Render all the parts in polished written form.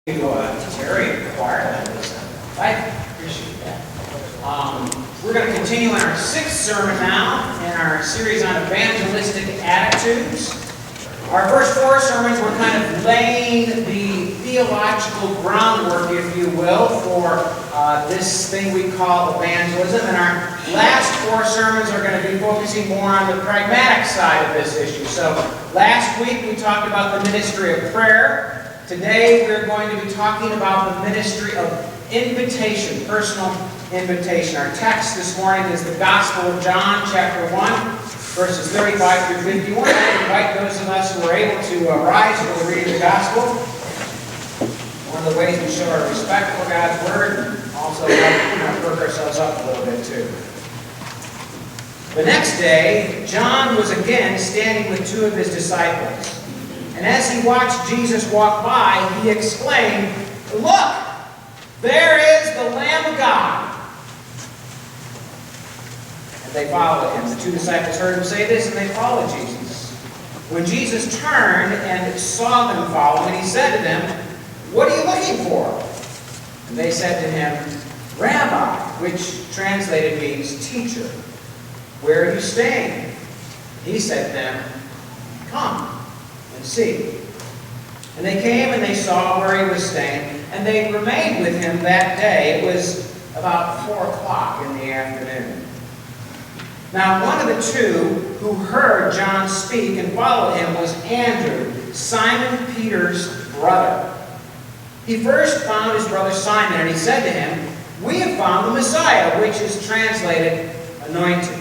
Terry acquired that. I appreciate that. We're going to continue in our sixth sermon now in our series on evangelistic attitudes. Our first four sermons were kind of laying the theological groundwork, if you will, for this thing we call evangelism. And our last four sermons are going to be focusing more on the pragmatic side of this issue. So last week we talked about the ministry of prayer. Today we're going to be talking about the ministry of invitation, personal invitation. Our text this morning is the Gospel of John, chapter 1, verses 35 through 51. I invite those of us who are able to rise for the reading of the Gospel. One of the ways we show our respect for God's Word, and also perk ourselves up a little bit too. The next day, John was again standing with two of his disciples. And as he watched Jesus walk by, he exclaimed, "Look, there is the Lamb of God." And they followed him. The two disciples heard him say this, and they followed Jesus. When Jesus turned and saw them following, he said to them, "What are you looking for?" And they said to him, "Rabbi," which translated means teacher, "where are you staying?" He said to them, "Come and see." And they came and they saw where he was staying, and they remained with him that day. It was about 4 o'clock in the afternoon. Now one of the two who heard John speak and followed him was Andrew, Simon Peter's brother. He first found his brother Simon, and he said to him, "We have found the Messiah," which is translated anointed.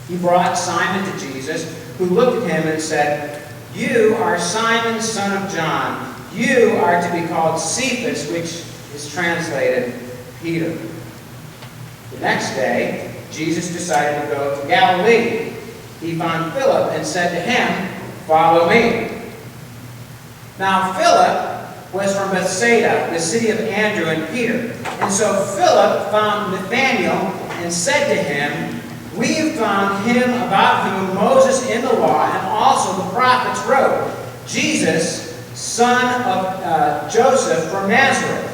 He brought Simon to Jesus, who looked at him and said, "You are Simon, son of John. You are to be called Cephas," which is translated Peter. The next day, Jesus decided to go to Galilee. He found Philip and said to him, "Follow me." Now Philip was from Bethsaida, the city of Andrew and Peter. And so Philip found Nathanael and said to him, "We have found him about whom Moses in the law and also the prophets wrote, Jesus, son of Joseph from Nazareth."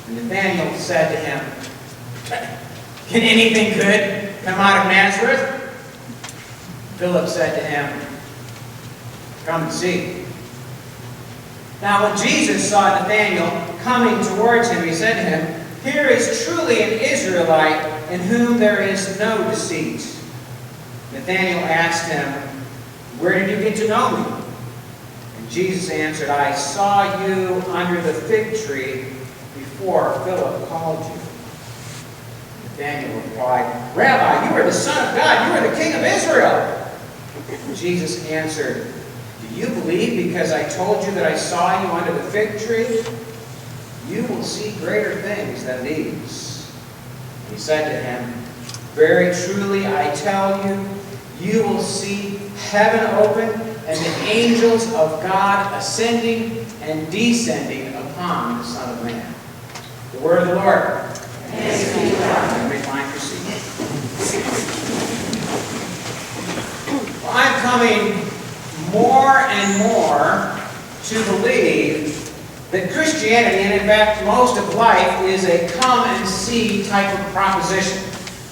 And Nathanael said to him, "Can anything good come out of Nazareth?" Philip said to him, "Come and see." Now when Jesus saw Nathanael coming towards him, he said to him, "Here is truly an Israelite in whom there is no deceit." Nathanael asked him, "Where did you get to know me?" And Jesus answered, "I saw you under the fig tree before Philip called you." Nathanael replied, "Rabbi, you are the Son of God. You are the King of Israel." And Jesus answered, "Do you believe because I told you that I saw you under the fig tree? You will see greater things than these." He said to him, "Very truly I tell you, you will see heaven open and the angels of God ascending and descending upon the Son of Man." The word of the Lord. Thanks be to God. You may find your seat. Well, I'm coming more and more to believe that Christianity, and in fact most of life, is a come and see type of proposition.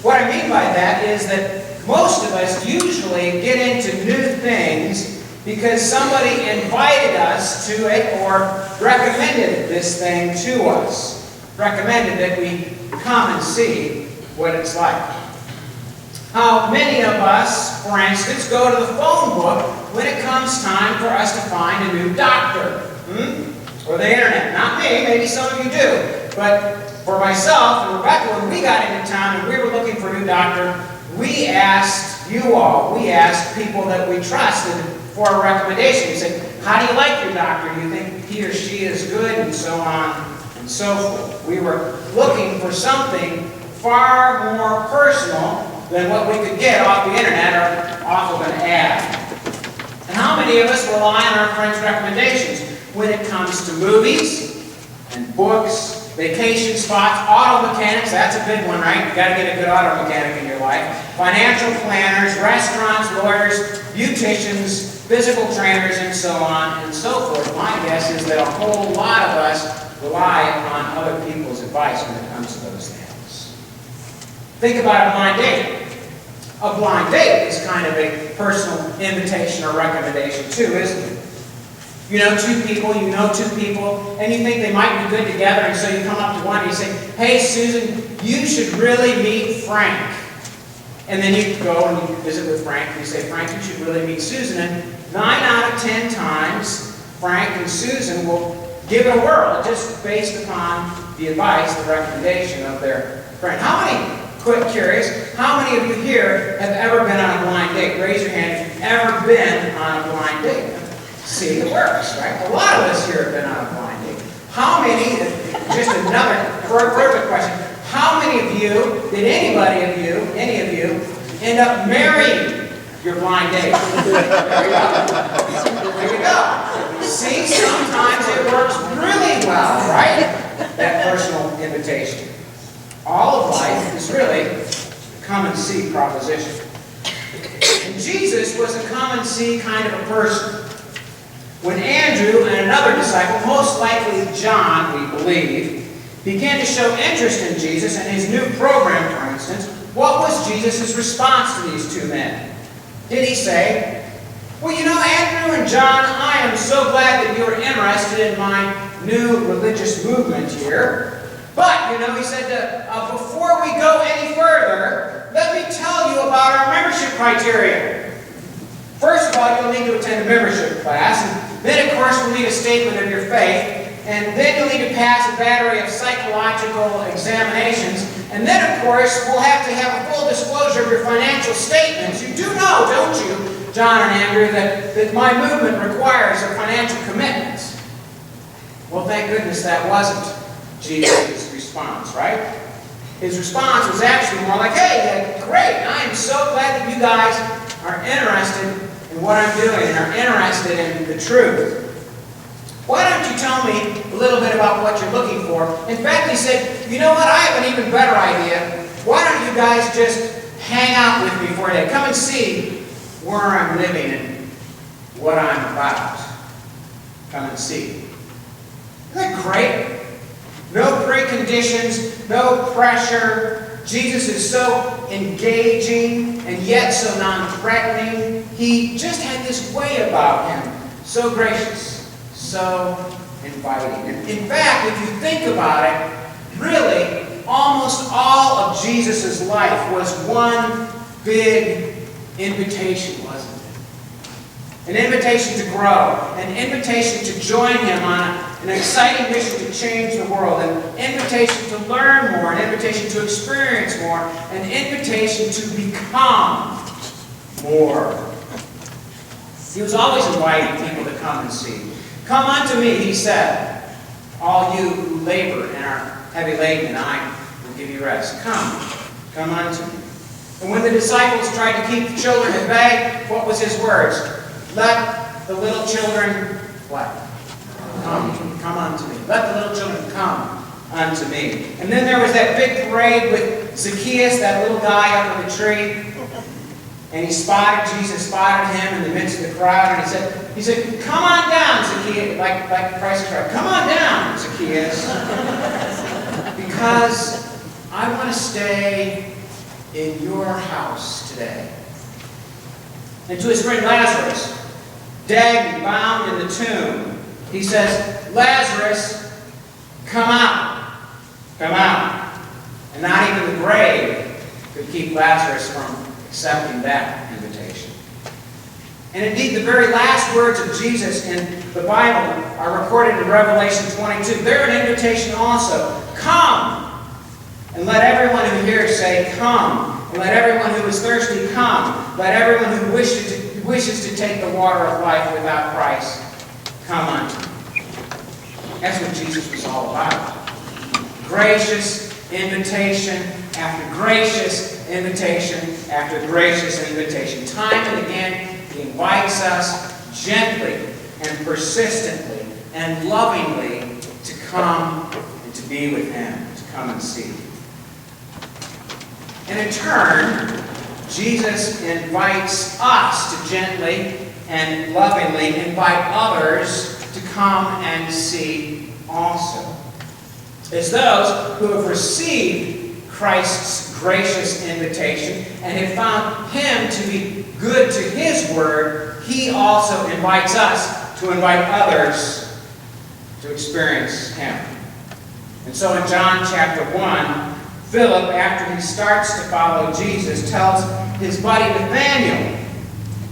What I mean by that is that most of us usually get into new things because somebody invited us to it or recommended this thing to us. Recommended that we come and see what it's like. How many of us, for instance, go to the phone book when it comes time for us to find a new doctor? Or the internet. Not me, maybe some of you do. But for myself and Rebecca, when we got into town and we were looking for a new doctor, we asked we asked people that we trusted for a recommendation. We said, "How do you like your doctor? Do you think he or she is good?" And so on and so forth. We were looking for something far more personal than what we could get off the internet or off of an ad. And how many of us rely on our friends' recommendations when it comes to movies and books, vacation spots, auto mechanics? That's a big one, right? You've got to get a good auto mechanic in your life. Financial planners, restaurants, lawyers, beauticians, physical trainers, and so on and so forth. My guess is that a whole lot of us rely upon other people's advice when it comes to those things. Think about a blind date. A blind date is kind of a personal invitation or recommendation too, isn't it? You know two people, and you think they might be good together, and so you come up to one and you say, "Hey, Susan, you should really meet Frank." And then you go and you visit with Frank, and you say, "Frank, you should really meet Susan." And 9 out of 10 times, Frank and Susan will give it a whirl, just based upon the advice, the recommendation of their friend. Quick curious, how many of you here have ever been on a blind date? Raise your hand if you've ever been on a blind date. See, it works, right? A lot of us here have been on a blind date. How many, just another further question, how many of you, did any of you, end up marrying your blind date? There you go. There you go. See, sometimes it works really well, right? That personal invitation. All of life is really a come-and-see proposition. And Jesus was a come-and-see kind of a person. When Andrew and another disciple, most likely John, we believe, began to show interest in Jesus and his new program, for instance, what was Jesus' response to these two men? Did he say, "Well, you know, Andrew and John, I am so glad that you're interested in my new religious movement here. But, you know," he said, "before we go any further, let me tell you about our membership criteria. First of all, you'll need to attend a membership class, and then, of course, we'll need a statement of your faith, and then you'll need to pass a battery of psychological examinations, and then, of course, we'll have to have a full disclosure of your financial statements. You do know, don't you, John and Andrew, that my movement requires a financial commitment." Well, thank goodness that wasn't Jesus' response, right? His response was actually more like, "Hey, great, I am so glad that you guys are interested in what I'm doing and are interested in the truth. Why don't you tell me a little bit about what you're looking for?" In fact, he said, "You know what, I have an even better idea. Why don't you guys just hang out with me for a day? Come and see where I'm living and what I'm about. Come and see." Isn't that great? No preconditions, no pressure. Jesus is so engaging and yet so non-threatening. He just had this way about him. So gracious, so inviting. And in fact, if you think about it, really, almost all of Jesus' life was one big invitation, wasn't it? An invitation to grow, an invitation to join him on an exciting mission to change the world, an invitation to learn more, an invitation to experience more, an invitation to become more. He was always inviting people to come and see. "Come unto me," he said, "all you who labor and are heavy laden, and I will give you rest." Come unto me. And when the disciples tried to keep the children at bay, what was his words? "Let the little children," what? Come unto me. Let the little children come unto me. And then there was that big parade with Zacchaeus, that little guy up in the tree. And Jesus spotted him in the midst of the crowd, and he said, "Come on down, Zacchaeus," like Christ cried, "Come on down, Zacchaeus, because I want to stay in your house today." And to his friend Lazarus, dead and bound in the tomb, he says, "Lazarus, come out. Come out." And not even the grave could keep Lazarus from accepting that invitation. And indeed, the very last words of Jesus in the Bible are recorded in Revelation 22. They're an invitation also. "Come, and let everyone who hears say, 'Come.' And let everyone who is thirsty come. Let everyone who wishes to take the water of life without price come unto me." That's what Jesus was all about. Gracious invitation after gracious invitation after gracious invitation. Time and again, he invites us gently and persistently and lovingly to come and to be with him, to come and see. And in turn, Jesus invites us to gently and lovingly invite others to come and see also. As those who have received Christ's gracious invitation and have found Him to be good to His word, He also invites us to invite others to experience Him. And so in John chapter 1, Philip, after he starts to follow Jesus, tells his buddy Nathanael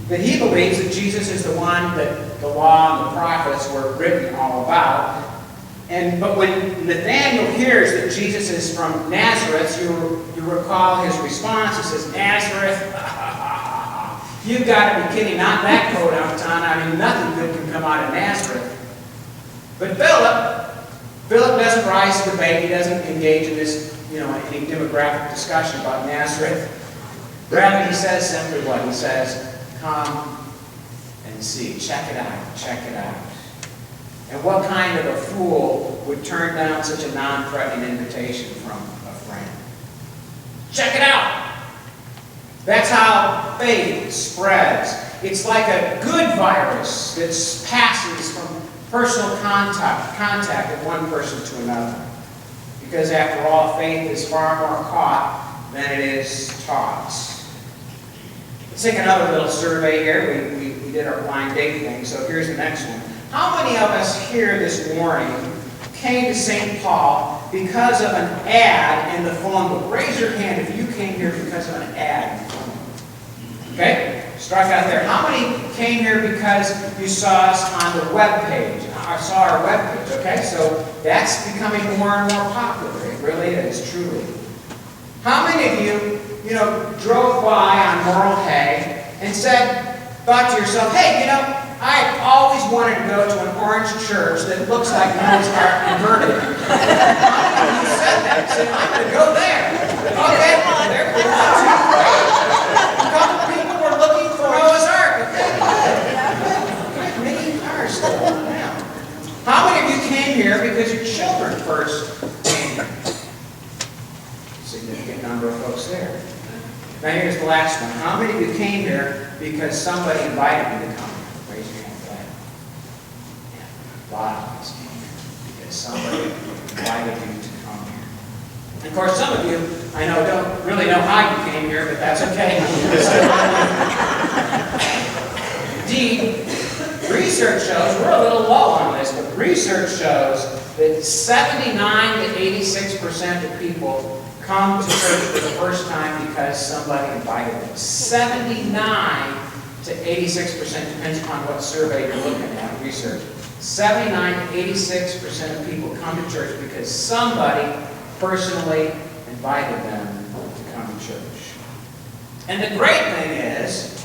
that he believes that Jesus is the one that the law and the prophets were written all about. But when Nathanael hears that Jesus is from Nazareth, you recall his response. He says, "Nazareth? You've got to be kidding. Not that podunk town. I mean, nothing good can come out of Nazareth." But Philip doesn't rise to the bait. He doesn't engage in this, any demographic discussion about Nazareth. Rather, he says simply what? He says, "Come and see. Check it out. Check it out." And what kind of a fool would turn down such a non-threatening invitation from a friend? Check it out. That's how faith spreads. It's like a good virus that passes from personal contact of one person to another. Because after all, faith is far more caught than it is taught. Let's take another little survey here. We did our blind date thing, so here's the next one. How many of us here this morning came to St. Paul because of an ad in the phone book? Raise your hand if you came here because of an ad in the phone book. Okay? Strike out there. How many came here because you saw us on the web page? I saw our web page. Okay? So that's becoming more and more popular. It really is, truly. How many of you, drove by on Moral Hay and thought to yourself, "Hey, I always wanted to go to an orange church that looks like Noah's Ark converted." How many of you said that? Said, "I'm going to go there." Okay, there we go. A couple of people were looking for Noah's Ark. Okay, many cars still on now. How many of you came here because your children first came here? Significant number of folks there. Now here's the last one. How many of you came here because somebody invited you to come? Raise your hand for that. Yeah, a lot of us came here because somebody invited you to come here. And of course, some of you, I know, don't really know how you came here, but that's okay. Indeed, research shows, we're a little low on this, but research shows that 79 to 86% of people come to church for the first time because somebody invited them. 79 to 86%, depends upon what survey you're looking at, research. 79 to 86% of people come to church because somebody personally invited them to come to church. And the great thing is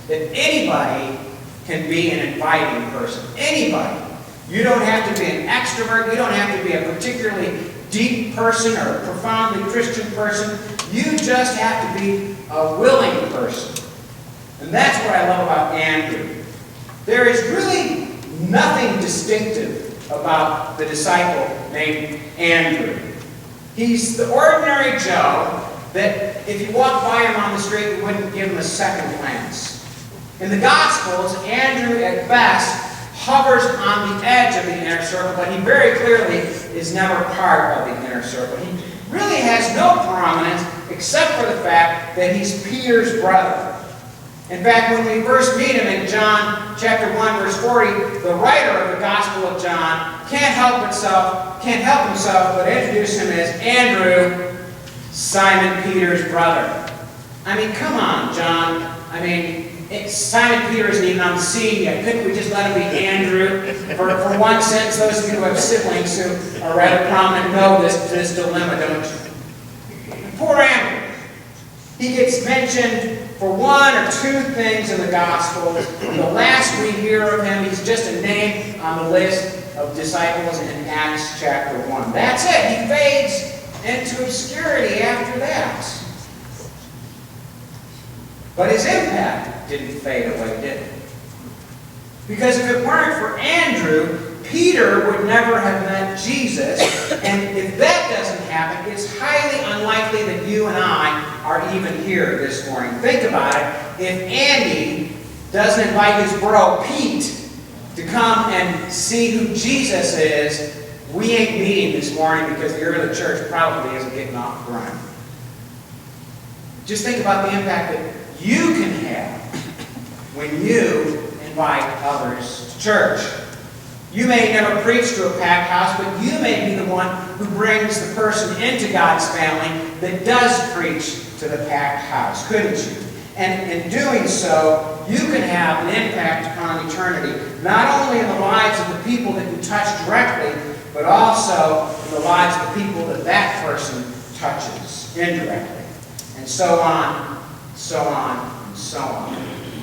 that anybody can be an inviting person. Anybody. You don't have to be an extrovert. You don't have to be a particularly deep person or a profoundly Christian person. You just have to be a willing person. And that's what I love about Andrew. There is really nothing distinctive about the disciple named Andrew. He's the ordinary Joe that if you walk by him on the street, you wouldn't give him a second glance. In the Gospels, Andrew at best hovers on the edge of the inner circle, but he very clearly is never part of the inner circle. He really has no prominence except for the fact that he's Peter's brother. In fact, when we first meet him in John chapter 1, verse 40, the writer of the Gospel of John can't help himself but introduce him as Andrew, Simon Peter's brother. I mean, come on, John. I mean, Simon Peter isn't even on the scene yet. Couldn't we just let him be Andrew? For one sentence, those of you who have siblings who are rather prominent know this dilemma, don't you? And poor Andrew. He gets mentioned for one or two things in the Gospels. The last we hear of him, he's just a name on the list of disciples in Acts chapter 1. That's it. He fades into obscurity after that. But his impact didn't fade away, did it? Because if it weren't for Andrew, Peter would never have met Jesus. And if that doesn't happen, it's highly unlikely that you and I are even here this morning. Think about it. If Andy doesn't invite his bro Pete to come and see who Jesus is, we ain't meeting this morning because the early church probably isn't getting off the ground. Just think about the impact that you can have when you invite others to church. You may never preach to a packed house, but you may be the one who brings the person into God's family that does preach to the packed house, couldn't you? And in doing so, you can have an impact on eternity, not only in the lives of the people that you touch directly, but also in the lives of the people that that person touches indirectly. And so on, so on, and so on,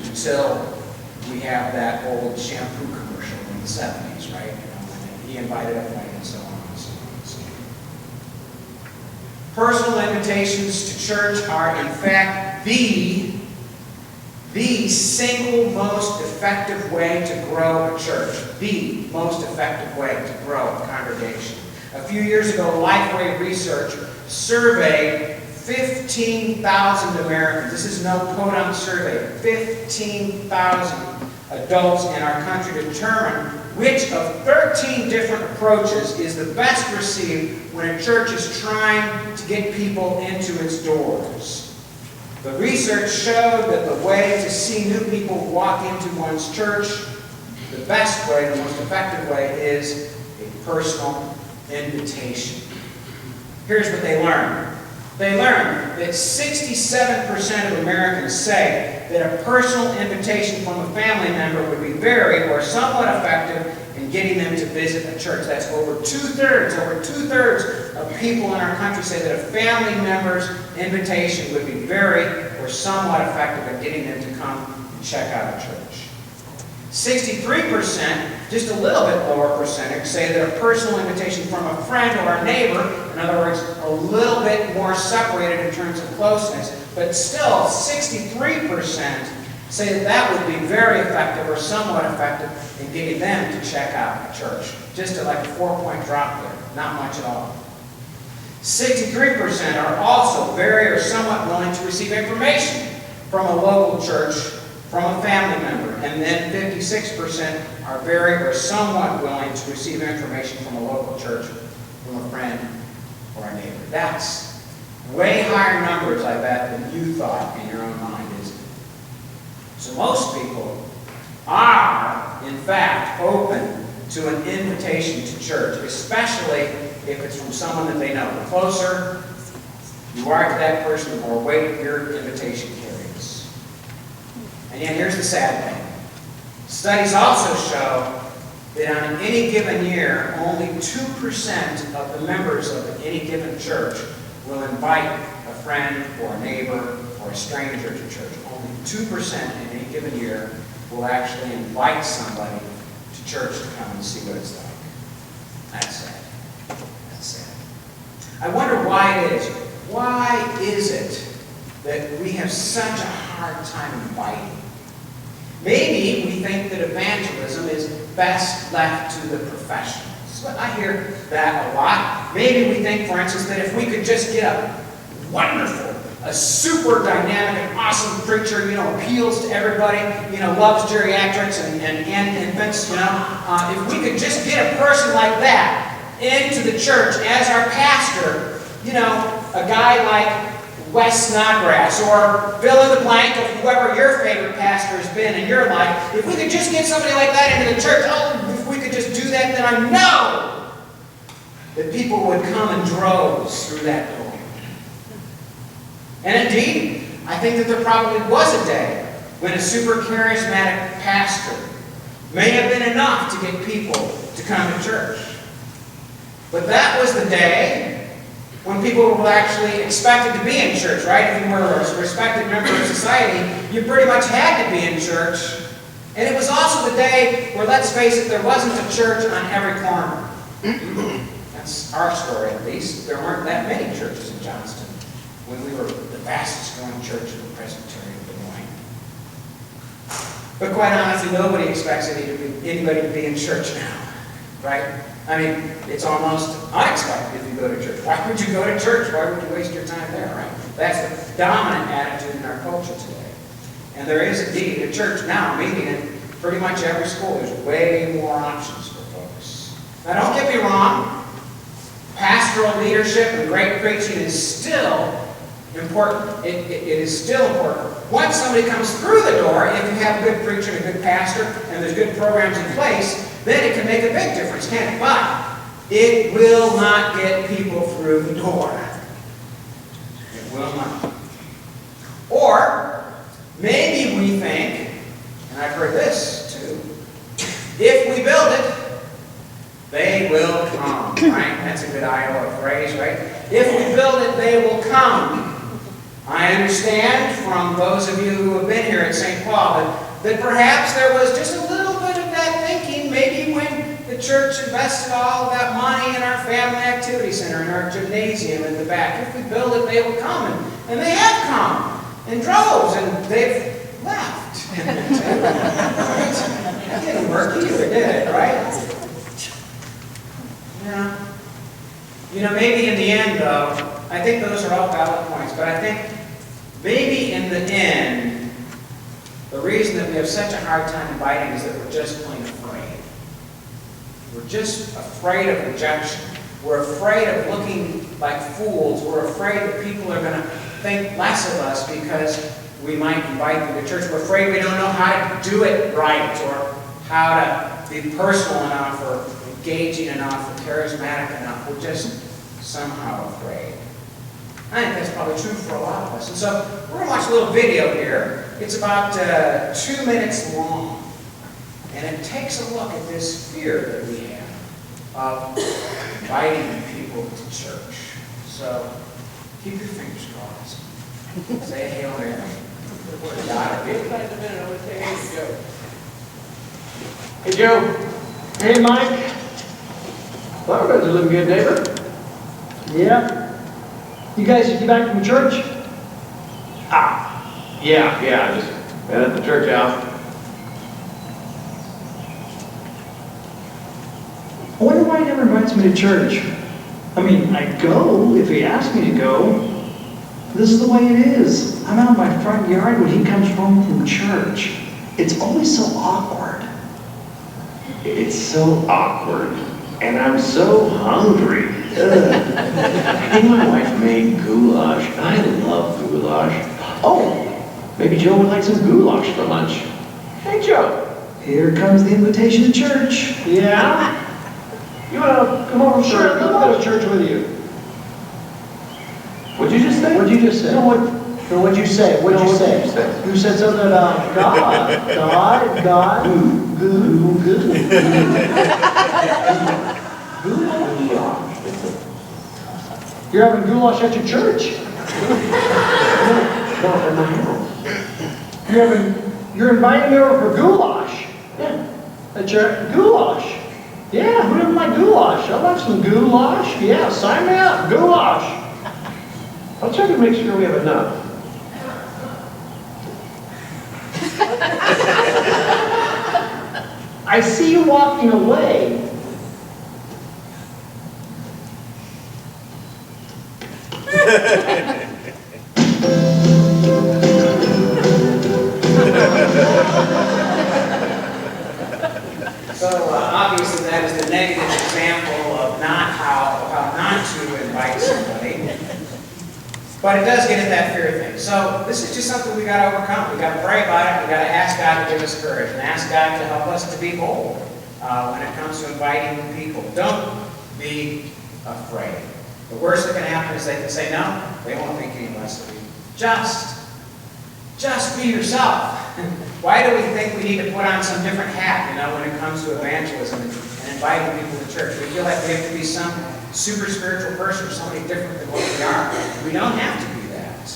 until we have that old shampoo commercial in the 70s, right? When he invited everybody, and so on, and so on, and so on. Personal invitations to church are, in fact, the single most effective way to grow a church. The most effective way to grow a congregation. A few years ago, Lifeway Research surveyed 15,000 Americans. This is no podunk survey. 15,000 adults in our country to determine which of 13 different approaches is the best received when a church is trying to get people into its doors. The research showed that the way to see new people walk into one's church, the best way, the most effective way, is a personal invitation. Here's what they learned. They learned that 67% of Americans say that a personal invitation from a family member would be very or somewhat effective in getting them to visit a church. That's over two-thirds. Over two-thirds of people in our country say that a family member's invitation would be very or somewhat effective in getting them to come and check out a church. 63%, just a little bit lower percentage, say that a personal invitation from a friend or a neighbor, in other words, a little bit more separated in terms of closeness, but still 63% say that that would be very effective or somewhat effective in getting them to check out a church. Just like a 4-point drop there, not much at all. 63% are also very or somewhat willing to receive information from a local church, from a family member, and then 56% are very or somewhat willing to receive information from a local church, from a friend or a neighbor. That's way higher numbers, I bet, than you thought in your own mind, isn't it? So most people are, in fact, open to an invitation to church, especially if it's from someone that they know. The closer you are to that person, the more weight your invitation carries. And yet here's the sad thing. Studies also show that on any given year, only 2% of the members of any given church will invite a friend or a neighbor or a stranger to church. Only 2% in any given year will actually invite somebody to church to come and see what it's like. That's sad. That's sad. I wonder why it is. Why is it that we have such a hard time inviting? Maybe we think that evangelism is best left to the professionals. I hear that a lot. Maybe we think, for instance, that if we could just get a wonderful, a super dynamic and awesome preacher, appeals to everybody, loves geriatrics and infants, if we could just get a person like that into the church as our pastor, a guy like Wes Snodgrass, or fill in the blank of whoever your favorite pastor has been in your life, if we could just get somebody like that into the church, if we could just do that, then I know that people would come in droves through that door. And indeed, I think that there probably was a day when a super charismatic pastor may have been enough to get people to come to church. But that was the day when people were actually expected to be in church, right? If you were a respected member of society, you pretty much had to be in church. And it was also the day where, let's face it, there wasn't a church on every corner. That's our story, at least. There weren't that many churches in Johnston when we were the fastest growing church in the Presbyterian of Des Moines. But quite honestly, nobody expects anybody to be in church now, right? I mean, it's almost unexpected if you go to church. Why would you go to church? Why would you waste your time there, right? That's the dominant attitude in our culture today. And there is indeed a church now meeting in pretty much every school. There's way more options for folks. Now don't get me wrong. Pastoral leadership and great preaching is still important. It is still important. Once somebody comes through the door, if you have a good preacher and a good pastor, and there's good programs in place, then it can make a big difference, can't it? But it will not get people through the door. It will not. Or, maybe we think, and I've heard this too, if we build it, they will come, right? That's a good Iowa phrase, right? If we build it, they will come. I understand from those of you who have been here at St. Paul that perhaps there was just a little bit of that thinking, maybe when the church invested all of that money in our family activity center, in our gymnasium in the back. If we build it, they will come. And they have come in droves, and they've left. That didn't work either, did it, right? Yeah. You know, maybe in the end, though, I think those are all valid points, but I think maybe in the end, the reason that we have such a hard time inviting is that we're just plain afraid. We're just afraid of rejection. We're afraid of looking like fools. We're afraid that people are going to think less of us because we might invite them to church. We're afraid we don't know how to do it right, or how to be personal enough, or engaging enough, or charismatic enough. We're just somehow afraid. I think that's probably true for a lot of us. And so we're going to watch a little video here. It's about 2 minutes long. And it takes a look at this fear that we have of inviting people to church. So keep your fingers crossed. Say a Hail Mary. God, Hey, Joe. Hey, Mike. Well, we're looking good, neighbor. Yeah. You guys get back from church? Yeah, just been at the church house. I wonder why he never invites me to church. I mean, I go if he asks me to go. This is the way it is. I'm out in my front yard when he comes home from church. It's always so awkward. It's so awkward, and I'm so hungry. I think my wife made goulash. I love goulash. Oh, maybe Joe would like some goulash for lunch. Hey, Joe. Here comes the invitation to church. Yeah? You want to come over Sure, for I'll go to church with you. What'd you just say? What'd you just say? No, What'd you say? What'd you say? What'd you say? You said something about God, good. Goulash. You're having goulash at your church. No, in my house. You're inviting me over for goulash. Yeah. At your goulash. Yeah, who doesn't like goulash? I like some goulash. Yeah, sign me up. Goulash. I'll check and make sure we have enough. I see you walking away. So obviously that is the negative example of how not to invite somebody. But it does get at that fear thing. So this is just something we got to overcome. We got to pray about it. We got to ask God to give us courage and ask God to help us to be bold when it comes to inviting people. Don't be afraid. The worst that can happen is they can say no. They won't think any less of you. Just be yourself. Why do we think we need to put on some different hat, when it comes to evangelism and inviting people to church? We feel like we have to be some super spiritual person or somebody different than what we are. We don't have to be that.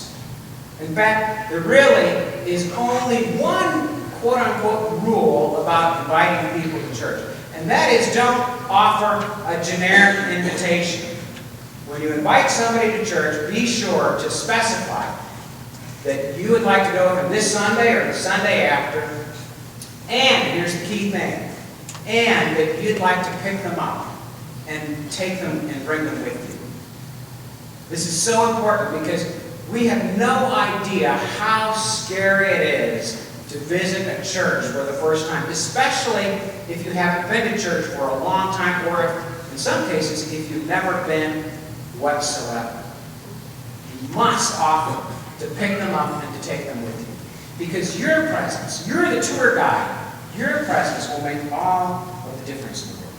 In fact, there really is only one quote-unquote rule about inviting people to church. And that is, don't offer a generic invitation. When you invite somebody to church, be sure to specify that you would like to go with them this Sunday or the Sunday after. And here's the key thing. And that you'd like to pick them up and take them and bring them with you. This is so important because We have no idea how scary it is to visit a church for the first time, especially if you haven't been to church for a long time, or if, in some cases, if you've never been whatsoever. You must offer to pick them up and to take them with you. Because your presence, you're the tour guide, your presence will make all of the difference in the world.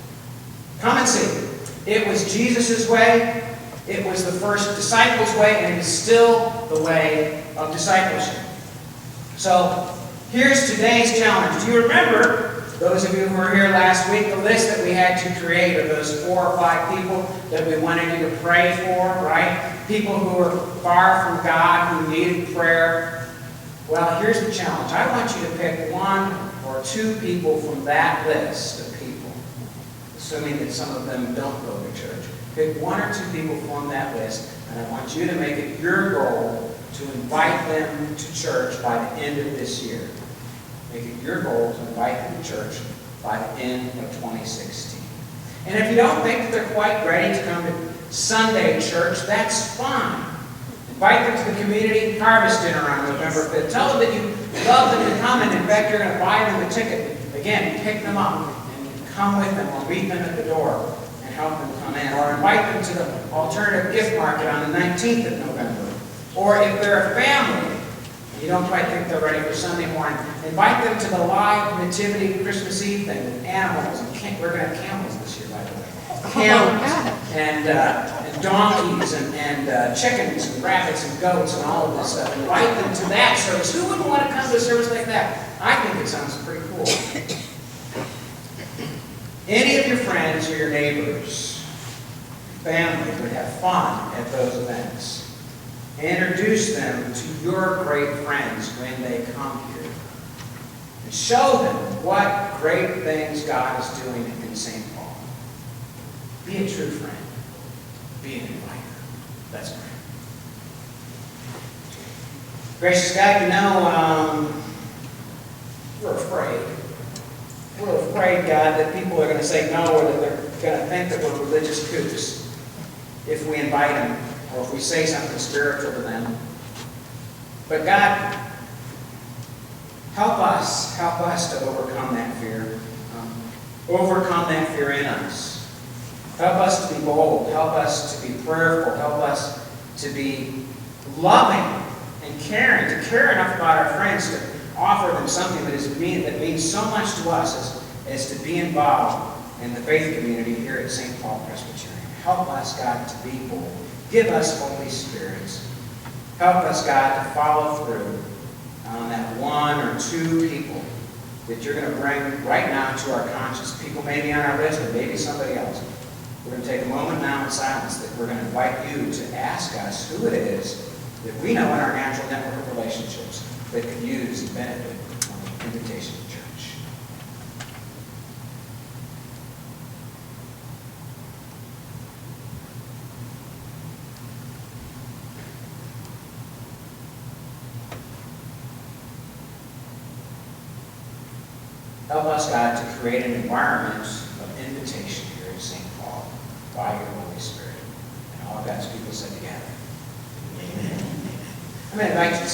Come and see. It was Jesus' way, it was the first disciples' way, and it is still the way of discipleship. So, here's today's challenge. Do you remember, those of you who were here last week, the list that we had to create of those 4 or 5 people that we wanted you to pray for, right? People who were far from God, who needed prayer. Well, here's the challenge. I want you to pick 1 or 2 people from that list of people, assuming that some of them don't go to church. Pick 1 or 2 people from that list, and I want you to make it your goal to invite them to church by the end of this year. Make it your goal to invite them to church by the end of 2016. And if you don't think that they're quite ready to come to Sunday church, that's fine. Invite them to the community harvest dinner on November 5th. Tell them that you love them to come, and in fact you're going to buy them a ticket. Again, pick them up and come with them, or meet them at the door and help them come in. Or invite them to the alternative gift market on the 19th of November. Or if they're a family, you don't quite think they're ready for Sunday morning, invite them to the live nativity Christmas Eve thing with animals. And we're going to have camels this year, by the way. Camels and donkeys and chickens and rabbits and goats and all of this stuff. Invite them to that service. Who wouldn't want to come to a service like that? I think it sounds pretty cool. Any of your friends or your neighbors, family, would have fun at those events. Introduce them to your great friends when they come here. And show them what great things God is doing in St. Paul. Be a true friend. Be an inviter. Let's pray. Gracious God, you know, we're afraid. We're afraid, God, that people are going to say no, or that they're going to think that we're religious kooks if we invite them, or if we say something spiritual to them. But God, help us to overcome that fear. Overcome that fear in us. Help us to be bold. Help us to be prayerful. Help us to be loving and caring, to care enough about our friends to offer them something that means so much to us as to be involved in the faith community here at St. Paul Presbyterian. Help us, God, to be bold. Give us Holy Spirit. Help us, God, to follow through on that 1 or 2 people that you're going to bring right now to our conscience. People maybe on our list, or maybe somebody else. We're going to take a moment now in silence that we're going to invite you to ask us who it is that we know in our natural network of relationships that could use and benefit from the invitation to church. Help us, God, to create an environment of invitation here at St. Paul by your Holy Spirit. And all of God's people said together, amen. I'm going to invite you to